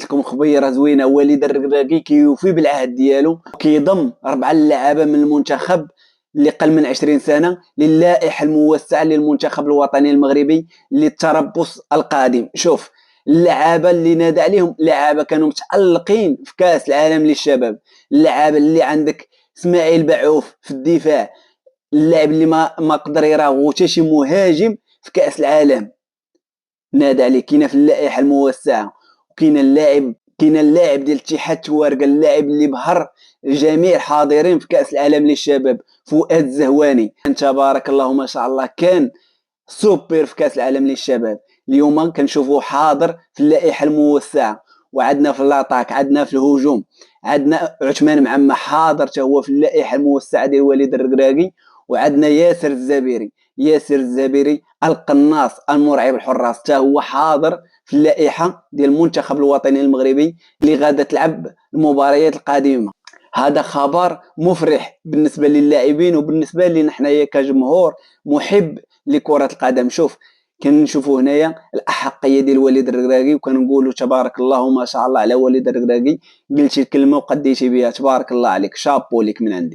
قلت لكم خبيره زوينه. وليد الركراكي كيوفي بالعهد ديالو، كيضم 4 لاعبه من المنتخب اللي قل من 20 سنه للائحه الموسعه للمنتخب الوطني المغربي للتربص القادم. شوف اللعابه اللي نادى عليهم لعابه كانوا متالقين في كاس العالم للشباب. اللعابه اللي عندك اسماعيل بعوف في الدفاع، اللاعب اللي ما قدر يراه حتى شي مهاجم في كاس العالم نادى عليه، كاينه في اللائحه الموسعه. وكاين اللاعب ديال اتحاد توارقه، اللاعب اللي بهر جميع الحاضرين في كاس العالم للشباب، فؤاد الزهواني. تبارك الله ما شاء الله، كان سوبر في كاس العالم للشباب. اليوم كنشوفوه حاضر في اللائحه الموسعه. وعندنا في الاطاك، عندنا في الهجوم، عندنا عثمان معمة حاضر حتى هو في اللائحه الموسعه ديال وليد الركراكي. وعندنا ياسر الزبيري القناص المرعب الحراس، حتى هو حاضر في اللائحه ديال المنتخب الوطني المغربي اللي غادا تلعب المباريات القادمه. هذا خبر مفرح بالنسبه للاعبين وبالنسبه لنا حنايا كجمهور محب لكره القدم. شوف كنشوفوا هنايا الاحقيه ديال وليد الركراكي، وكنقولوا تبارك الله ما شاء الله على وليد الركراكي. قلتي الكلمه وقديتي بها، تبارك الله عليك، شابو ليك من عندي.